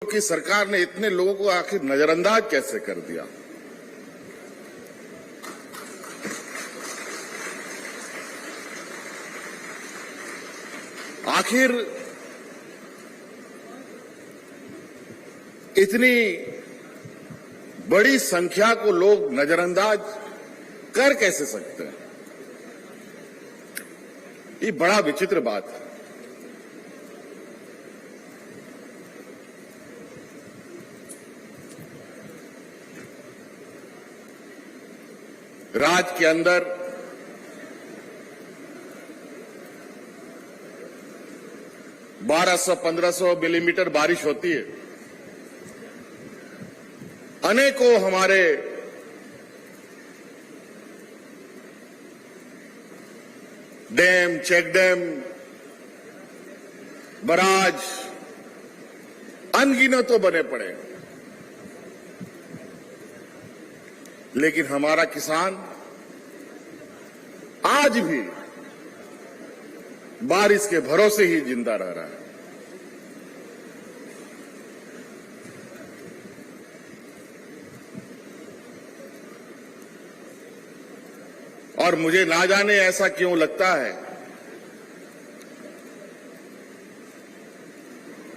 कि सरकार ने इतने लोगों को आखिर नजरअंदाज कैसे कर दिया। आखिर इतनी बड़ी संख्या को लोग नजरअंदाज कर कैसे सकते हैं, ये बड़ा विचित्र बात है। राज्य के अंदर बारह सौ 1500 मिलीमीटर बारिश होती है। अनेकों हमारे डैम, चेक डैम, बराज अनगिनत बने पड़े, लेकिन हमारा किसान आज भी बारिश के भरोसे ही जिंदा रह रहा है। और मुझे ना जाने ऐसा क्यों लगता है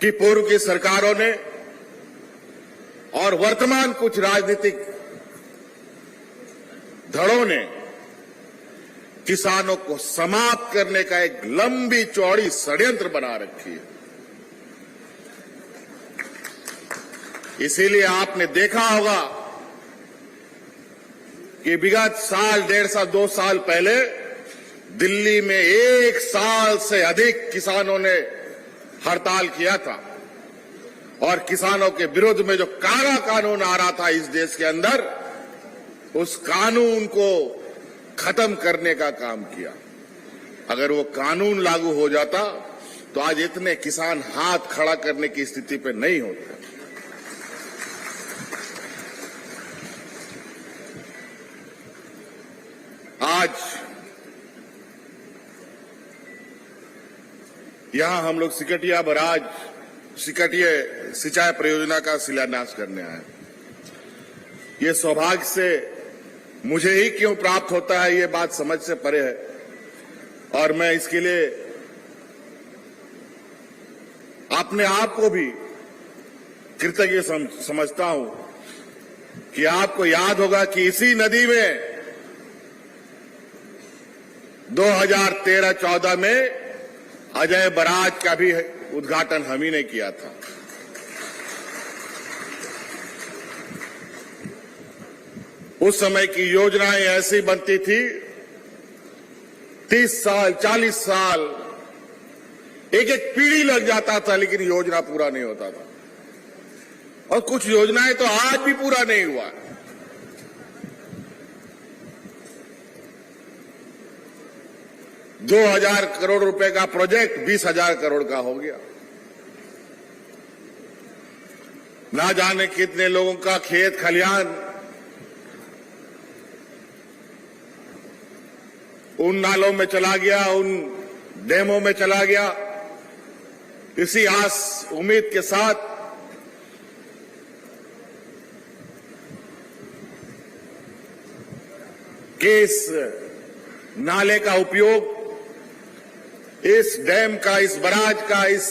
कि पूर्व की सरकारों ने और वर्तमान कुछ राजनीतिक धड़ों ने किसानों को समाप्त करने का एक लंबी चौड़ी षड्यंत्र बना रखी है। इसीलिए आपने देखा होगा कि विगत साल, 1.5 साल, 2 साल पहले दिल्ली में 1 साल से अधिक किसानों ने हड़ताल किया था और किसानों के विरोध में जो काला कानून आ रहा था इस देश के अंदर, उस कानून को खत्म करने का काम किया। अगर वो कानून लागू हो जाता तो आज इतने किसान हाथ खड़ा करने की स्थिति पे नहीं होते। आज यहां हम लोग सिकटिया बराज, सिकटिया सिंचाई परियोजना का शिलान्यास करने आए। ये सौभाग्य से मुझे ही क्यों प्राप्त होता है, ये बात समझ से परे है और मैं इसके लिए अपने आप को भी कृतज्ञ समझता हूं कि आपको याद होगा कि इसी नदी में 2013-14 में अजय बराज का भी उद्घाटन हम ही ने किया था। उस समय की योजनाएं ऐसी बनती थी, 30 साल, 40 साल, एक एक पीढ़ी लग जाता था, लेकिन योजना पूरा नहीं होता था। और कुछ योजनाएं तो आज भी पूरा नहीं हुआ। ₹2,000 करोड़ का प्रोजेक्ट 20,000 करोड़ का हो गया। ना जाने कितने लोगों का खेत खलिहान उन नालों में चला गया, उन डैमों में चला गया। इसी आस उम्मीद के साथ कि इस नाले का उपयोग, इस डैम का, इस बराज का, इस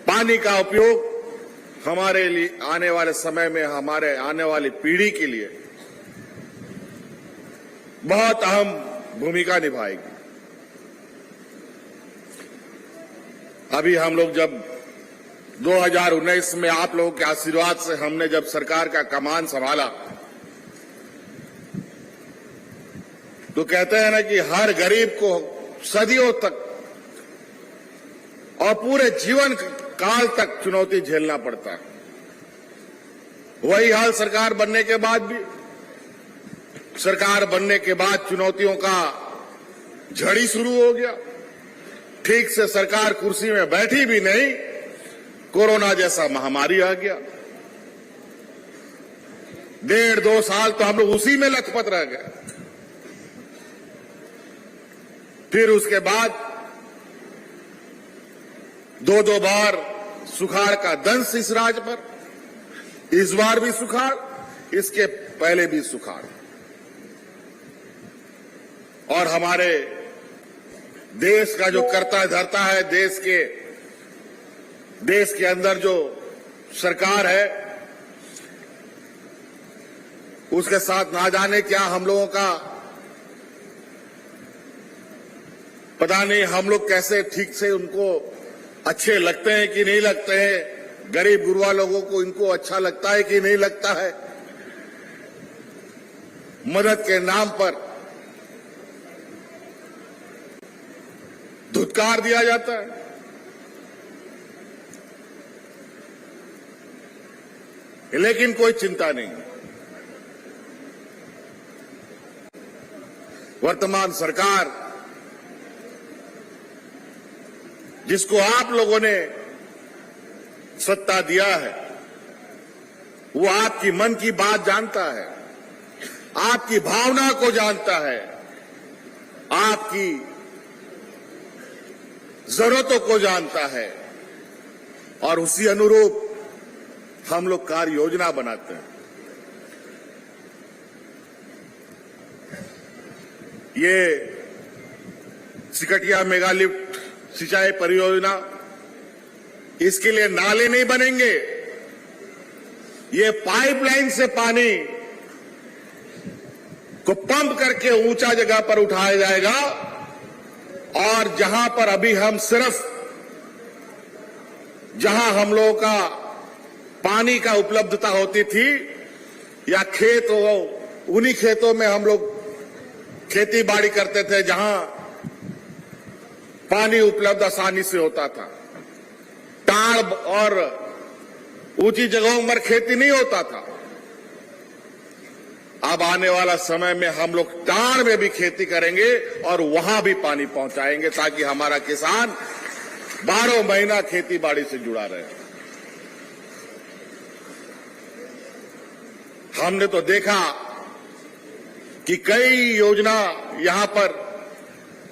पानी का उपयोग हमारे लिए आने वाले समय में, हमारे आने वाली पीढ़ी के लिए बहुत अहम भूमिका निभाएगी। अभी हम लोग जब 2019 में आप लोगों के आशीर्वाद से हमने जब सरकार का कमान संभाला, तो कहते हैं ना कि हर गरीब को सदियों तक और पूरे जीवन काल तक चुनौती झेलना पड़ता है। वही हाल सरकार बनने के बाद भी। सरकार बनने के बाद चुनौतियों का झड़ी शुरू हो गया। ठीक से सरकार कुर्सी में बैठी भी नहीं, कोरोना जैसा महामारी आ गया। 1.5-2 साल तो हम लोग उसी में लथपथ रह गए। फिर उसके बाद 2-2 बार सुखाड़ का दंश इस राज्य पर, इस बार भी सुखाड़, इसके पहले भी सुखाड़। और हमारे देश का जो करता धरता है, देश के अंदर जो सरकार है, उसके साथ ना जाने क्या हम लोगों का, पता नहीं हम लोग कैसे ठीक से उनको अच्छे लगते हैं कि नहीं लगते हैं, गरीब गुरबा लोगों को इनको अच्छा लगता है कि नहीं लगता है। मदद के नाम पर धुतकार दिया जाता है। लेकिन कोई चिंता नहीं, वर्तमान सरकार जिसको आप लोगों ने सत्ता दिया है, वो आपकी मन की बात जानता है, आपकी भावना को जानता है, आपकी जरूरतों को जानता है, और उसी अनुरूप हम लोग कार्य योजना बनाते हैं। ये सिकटिया मेगा लिफ्ट सिंचाई परियोजना, इसके लिए नाले नहीं बनेंगे, ये पाइपलाइन से पानी को पंप करके ऊंचा जगह पर उठाया जाएगा। और जहां पर अभी हम सिर्फ, जहां हम लोगों का पानी का उपलब्धता होती थी या खेत हो, उन्हीं खेतों में हम लोग खेती बाड़ी करते थे जहां पानी उपलब्ध आसानी से होता था। टाड़ और ऊंची जगहों पर खेती नहीं होता था। अब आने वाला समय में हम लोग टाड़ में भी खेती करेंगे और वहां भी पानी पहुंचाएंगे, ताकि हमारा किसान 12 महीना खेती बाड़ी से जुड़ा रहे। हमने तो देखा कि कई योजना यहां पर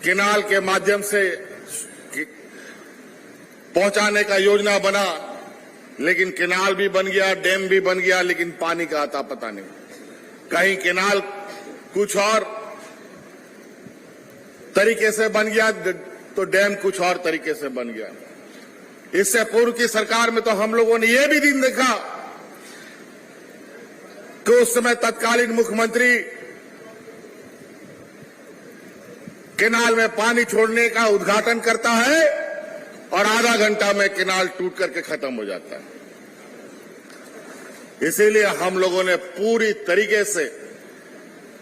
केनाल के माध्यम से पहुंचाने का योजना बना, लेकिन केनाल भी बन गया, डैम भी बन गया, लेकिन पानी का आता पता नहीं। कहीं केनाल कुछ और तरीके से बन गया तो डैम कुछ और तरीके से बन गया। इससे पूर्व की सरकार में तो हम लोगों ने यह भी दिन देखा कि उस समय तत्कालीन मुख्यमंत्री केनाल में पानी छोड़ने का उद्घाटन करता है और आधा घंटा में केनाल टूट करके खत्म हो जाता है। इसीलिए हम लोगों ने पूरी तरीके से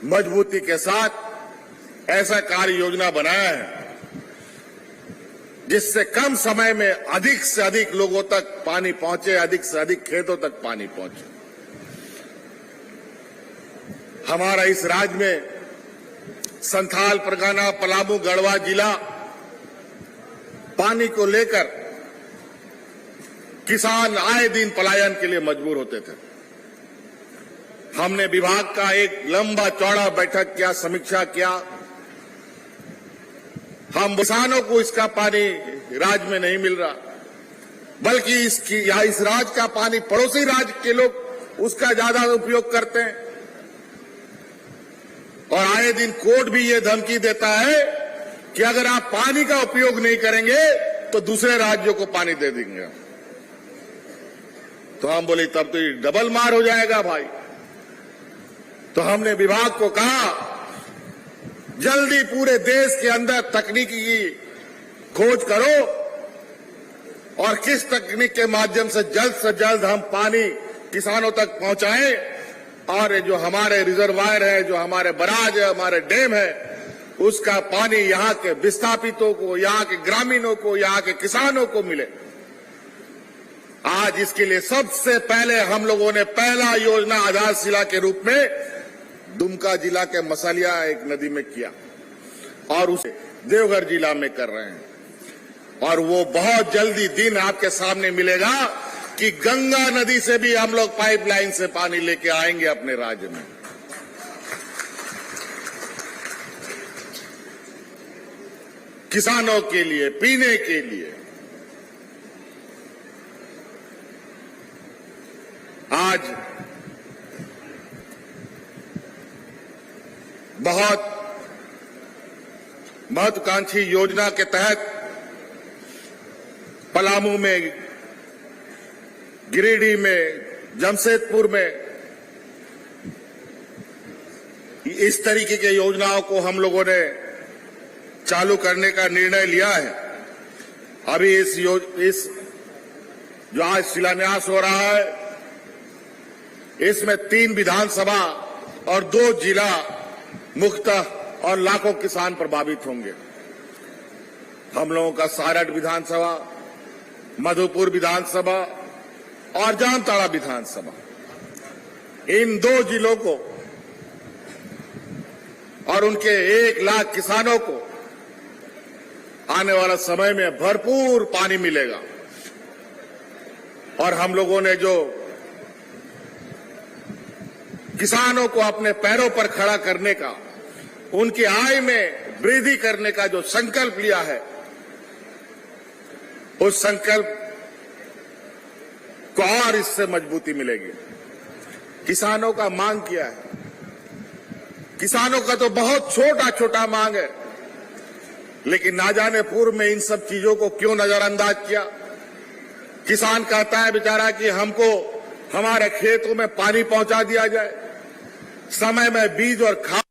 मजबूती के साथ ऐसा कार्य योजना बनाया है जिससे कम समय में अधिक से अधिक लोगों तक पानी पहुंचे, अधिक से अधिक खेतों तक पानी पहुंचे। हमारा इस राज्य में संथाल परगना, पलामू, गढ़वा जिला पानी को लेकर किसान आए दिन पलायन के लिए मजबूर होते थे। हमने विभाग का एक लंबा चौड़ा बैठक किया, समीक्षा किया। हम किसानों को इसका पानी राज्य में नहीं मिल रहा, बल्कि इस राज्य का पानी पड़ोसी राज्य के लोग उसका ज्यादा उपयोग करते हैं। और आए दिन कोर्ट भी ये धमकी देता है कि अगर आप पानी का उपयोग नहीं करेंगे तो दूसरे राज्यों को पानी दे देंगे। तो हम बोले तब तो ये डबल मार हो जाएगा भाई। तो हमने विभाग को कहा जल्दी पूरे देश के अंदर तकनीकी की खोज करो और किस तकनीक के माध्यम से जल्द हम पानी किसानों तक पहुंचाएं, और जो हमारे रिजर्वायर है, जो हमारे बराज है, हमारे डैम है, उसका पानी यहां के विस्थापितों को, यहां के ग्रामीणों को, यहां के किसानों को मिले। आज इसके लिए सबसे पहले हम लोगों ने पहला योजना आधारशिला के रूप में दुमका जिला के मसालिया एक नदी में किया और उसे देवघर जिला में कर रहे हैं। और वो बहुत जल्दी दिन आपके सामने मिलेगा कि गंगा नदी से भी हम लोग पाइपलाइन से पानी लेके आएंगे अपने राज्य में। किसानों के लिए, पीने के लिए। आज बहुत महत्वाकांक्षी योजना के तहत पलामू में, गिरिडीह में, जमशेदपुर में इस तरीके की योजनाओं को हम लोगों ने चालू करने का निर्णय लिया है। अभी इस जो आज शिलान्यास हो रहा है, इसमें 3 विधानसभा और 2 जिला मुख्यतः और लाखों किसान प्रभावित होंगे। हम लोगों का सारठ विधानसभा, मधुपुर विधानसभा और जामताड़ा विधानसभा, इन 2 जिलों को और उनके 1 लाख किसानों को आने वाला समय में भरपूर पानी मिलेगा। और हम लोगों ने जो किसानों को अपने पैरों पर खड़ा करने का, उनकी आय में वृद्धि करने का जो संकल्प लिया है, उस संकल्प को और इससे मजबूती मिलेगी। किसानों का मांग क्या है? किसानों का तो बहुत छोटा छोटा मांग है, लेकिन ना जाने पूर्व में इन सब चीजों को क्यों नजरअंदाज किया। किसान कहता है बेचारा कि हमको हमारे खेतों में पानी पहुंचा दिया जाए, समय में बीज और खाद